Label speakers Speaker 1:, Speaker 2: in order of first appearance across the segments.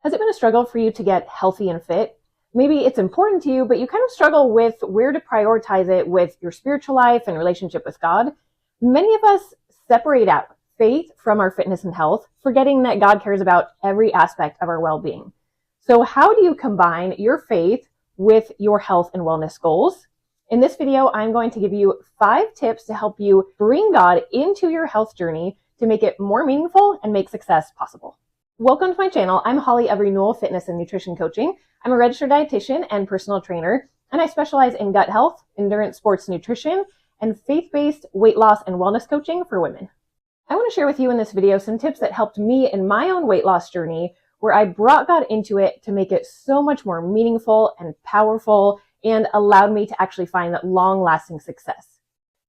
Speaker 1: Has it been a struggle for you to get healthy and fit? Maybe it's important to you, but you kind of struggle with where to prioritize it with your spiritual life and relationship with God. Many of us separate out faith from our fitness and health, forgetting that God cares about every aspect of our well-being. So how do you combine your faith with your health and wellness goals? In this video, I'm going to give you 5 tips to help you bring God into your health journey to make it more meaningful and make success possible. Welcome to my channel. I'm Holly of Renewal Fitness and Nutrition Coaching. I'm a registered dietitian and personal trainer, and I specialize in gut health, endurance sports nutrition, and faith-based weight loss and wellness coaching for women. I want to share with you in this video some tips that helped me in my own weight loss journey, where I brought God into it to make it so much more meaningful and powerful and allowed me to actually find that long-lasting success.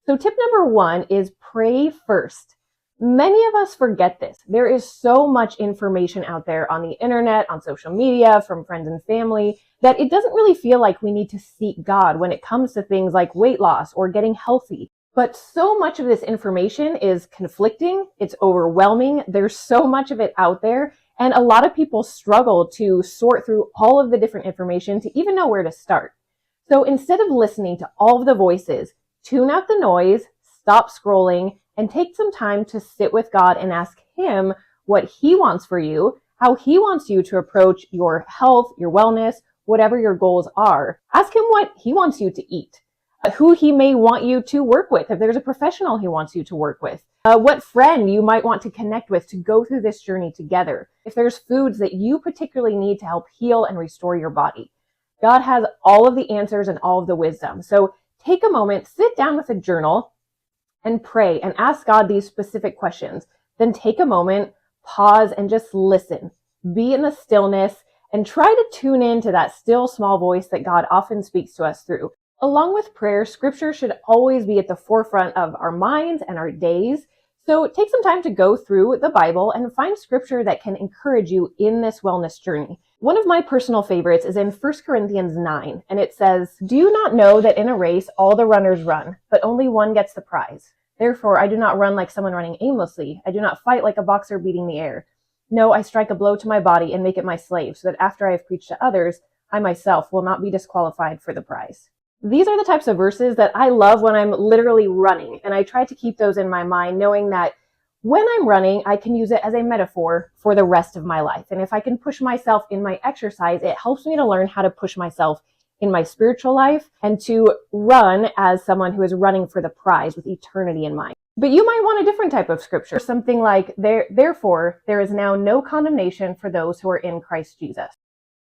Speaker 1: So tip number 1 is pray first. Many of us forget this. There is so much information out there on the internet, on social media, from friends and family, that it doesn't really feel like we need to seek God when it comes to things like weight loss or getting healthy. But so much of this information is conflicting, it's overwhelming, there's so much of it out there, and a lot of people struggle to sort through all of the different information to even know where to start. So instead of listening to all of the voices, tune out the noise, stop scrolling, and take some time to sit with God and ask Him what He wants for you, how He wants you to approach your health, your wellness, whatever your goals are. Ask Him what He wants you to eat, who He may want you to work with, if there's a professional He wants you to work with, what friend you might want to connect with to go through this journey together, if there's foods that you particularly need to help heal and restore your body. God has all of the answers and all of the wisdom. So take a moment, sit down with a journal, and pray and ask God these specific questions. Then take a moment, pause, and just listen. Be in the stillness and try to tune into that still small voice that God often speaks to us through. Along with prayer, scripture should always be at the forefront of our minds and our days. So take some time to go through the Bible and find scripture that can encourage you in this wellness journey. One of my personal favorites is in 1 Corinthians 9, and it says, "Do you not know that in a race all the runners run, but only one gets the prize? Therefore, I do not run like someone running aimlessly. I do not fight like a boxer beating the air. No, I strike a blow to my body and make it my slave, so that after I have preached to others, I myself will not be disqualified for the prize." These are the types of verses that I love when I'm literally running, and I try to keep those in my mind, knowing that when I'm running, I can use it as a metaphor for the rest of my life. And if I can push myself in my exercise, it helps me to learn how to push myself in my spiritual life and to run as someone who is running for the prize with eternity in mind. But you might want a different type of scripture, something like, "Therefore, there is now no condemnation for those who are in Christ Jesus."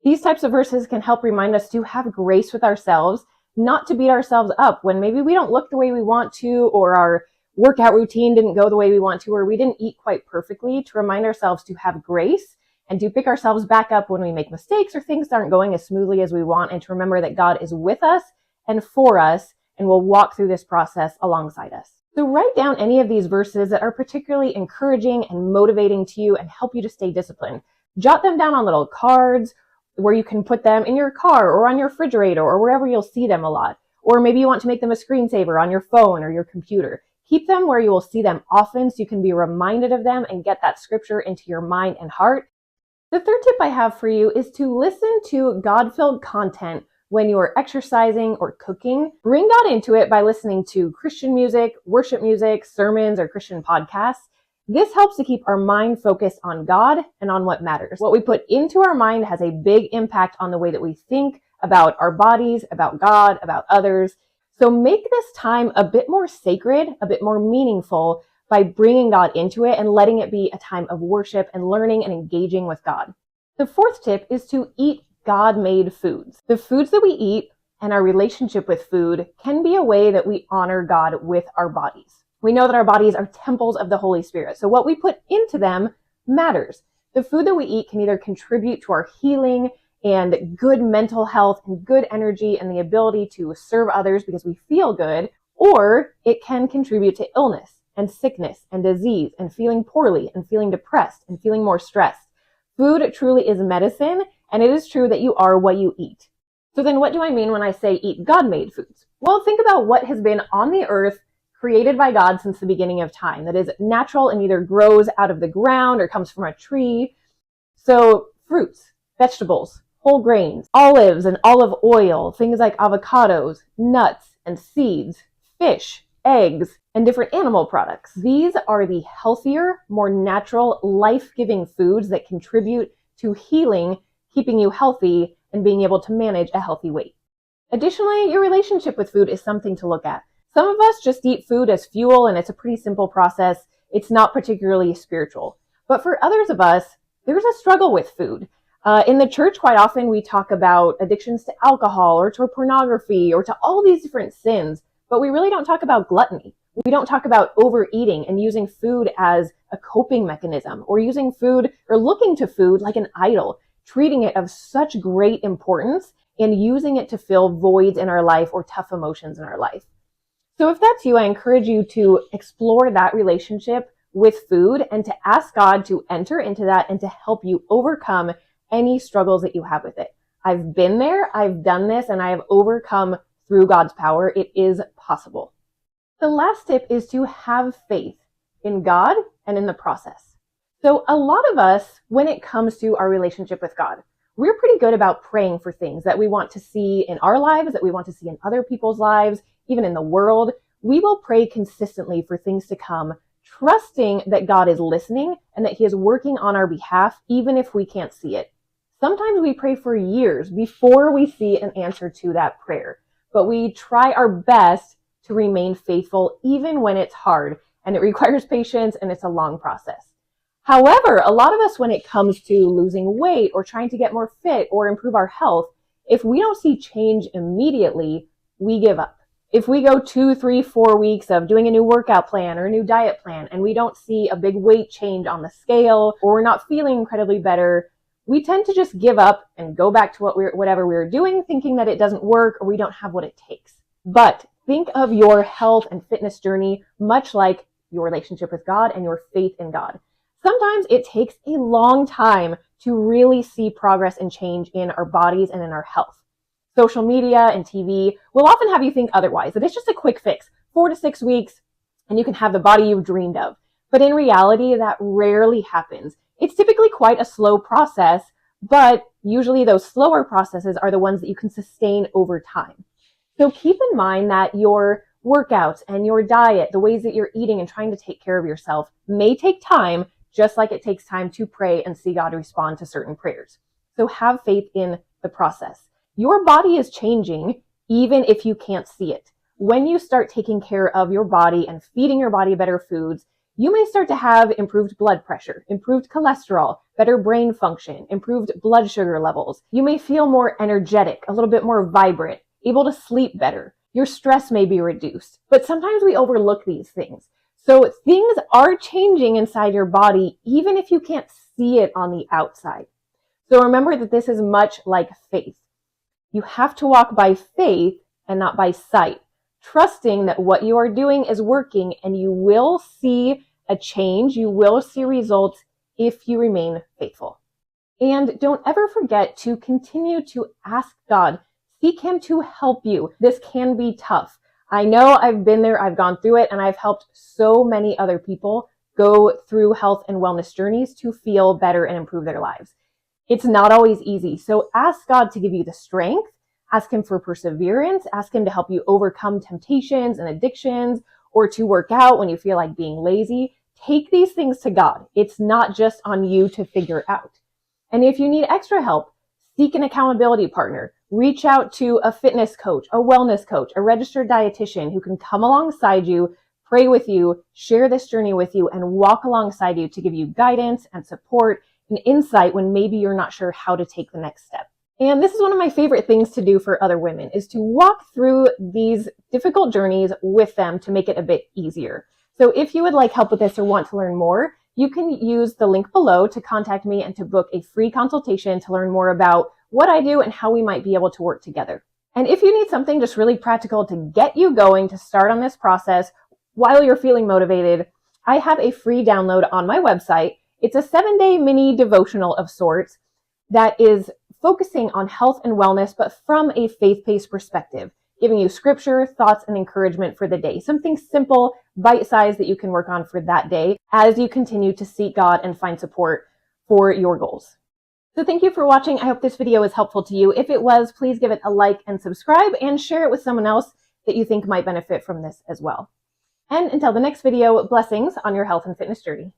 Speaker 1: These types of verses can help remind us to have grace with ourselves, not to beat ourselves up when maybe we don't look the way we want to, or our workout routine didn't go the way we want to, or we didn't eat quite perfectly, to remind ourselves to have grace and to pick ourselves back up when we make mistakes or things aren't going as smoothly as we want, and to remember that God is with us and for us and will walk through this process alongside us. So write down any of these verses that are particularly encouraging and motivating to you and help you to stay disciplined. Jot them down on little cards where you can put them in your car or on your refrigerator or wherever you'll see them a lot. Or maybe you want to make them a screensaver on your phone or your computer. Keep them where you will see them often so you can be reminded of them and get that scripture into your mind and heart. The third tip I have for you is to listen to God-filled content when you are exercising or cooking. Bring God into it by listening to Christian music, worship music, sermons, or Christian podcasts. This helps to keep our mind focused on God and on what matters. What we put into our mind has a big impact on the way that we think about our bodies, about God, about others. So make this time a bit more sacred, a bit more meaningful by bringing God into it and letting it be a time of worship and learning and engaging with God. The fourth tip is to eat God-made foods. The foods that we eat and our relationship with food can be a way that we honor God with our bodies. We know that our bodies are temples of the Holy Spirit, so what we put into them matters. The food that we eat can either contribute to our healing and good mental health and good energy and the ability to serve others because we feel good, or it can contribute to illness and sickness and disease and feeling poorly and feeling depressed and feeling more stressed. Food truly is medicine, and it is true that you are what you eat. So then what do I mean when I say eat God-made foods? Well, think about what has been on the earth created by God since the beginning of time, that is natural and either grows out of the ground or comes from a tree. So fruits, vegetables, whole grains, olives and olive oil, things like avocados, nuts and seeds, fish, eggs, and different animal products. These are the healthier, more natural, life-giving foods that contribute to healing, keeping you healthy, and being able to manage a healthy weight. Additionally, your relationship with food is something to look at. Some of us just eat food as fuel, and it's a pretty simple process. It's not particularly spiritual. But for others of us, there's a struggle with food. In the church, quite often we talk about addictions to alcohol or to pornography or to all these different sins, but we really don't talk about gluttony. We don't talk about overeating and using food as a coping mechanism, or using food or looking to food like an idol, treating it of such great importance and using it to fill voids in our life or tough emotions in our life. So if that's you, I encourage you to explore that relationship with food and to ask God to enter into that and to help you overcome any struggles that you have with it. I've been there, I've done this, and I have overcome through God's power. It is possible. The last tip is to have faith in God and in the process. So a lot of us, when it comes to our relationship with God, we're pretty good about praying for things that we want to see in our lives, that we want to see in other people's lives, even in the world. We will pray consistently for things to come, trusting that God is listening and that He is working on our behalf, even if we can't see it. Sometimes we pray for years before we see an answer to that prayer, but we try our best to remain faithful even when it's hard, and it requires patience, and it's a long process. However, a lot of us, when it comes to losing weight or trying to get more fit or improve our health, if we don't see change immediately, we give up. If we go 2, 3, 4 weeks of doing a new workout plan or a new diet plan and we don't see a big weight change on the scale, or we're not feeling incredibly better, we tend to just give up and go back to whatever we were doing, thinking that it doesn't work or we don't have what it takes. But think of your health and fitness journey much like your relationship with God and your faith in God. Sometimes it takes a long time to really see progress and change in our bodies and in our health. Social media and TV will often have you think otherwise, that it's just a quick fix, 4 to 6 weeks, and you can have the body you've dreamed of. But in reality, that rarely happens. It's typically quite a slow process, but usually those slower processes are the ones that you can sustain over time. So keep in mind that your workouts and your diet, the ways that you're eating and trying to take care of yourself, may take time, just like it takes time to pray and see God respond to certain prayers. So have faith in the process. Your body is changing even if you can't see it. When you start taking care of your body and feeding your body better foods, you may start to have improved blood pressure, improved cholesterol, better brain function, improved blood sugar levels. You may feel more energetic, a little bit more vibrant, able to sleep better. Your stress may be reduced. But sometimes we overlook these things. So things are changing inside your body, even if you can't see it on the outside. So remember that this is much like faith. You have to walk by faith and not by sight, trusting that what you are doing is working and you will see a change, you will see results if you remain faithful. And don't ever forget to continue to ask God, seek Him to help you. This can be tough. I know I've been there, I've gone through it, and I've helped so many other people go through health and wellness journeys to feel better and improve their lives. It's not always easy. So ask God to give you the strength, ask Him for perseverance, ask Him to help you overcome temptations and addictions, or to work out when you feel like being lazy. Take these things to God. It's not just on you to figure out. And if you need extra help, seek an accountability partner. Reach out to a fitness coach, a wellness coach, a registered dietitian who can come alongside you, pray with you, share this journey with you, and walk alongside you to give you guidance and support and insight when maybe you're not sure how to take the next step. And this is one of my favorite things to do for other women, is to walk through these difficult journeys with them to make it a bit easier. So if you would like help with this or want to learn more, you can use the link below to contact me and to book a free consultation to learn more about what I do and how we might be able to work together. And if you need something just really practical to get you going to start on this process while you're feeling motivated, I have a free download on my website. It's a 7-day mini devotional of sorts that is focusing on health and wellness, but from a faith-based perspective, giving you scripture, thoughts, and encouragement for the day. Something simple, bite-sized that you can work on for that day as you continue to seek God and find support for your goals. So thank you for watching. I hope this video was helpful to you. If it was, please give it a like and subscribe and share it with someone else that you think might benefit from this as well. And until the next video, blessings on your health and fitness journey.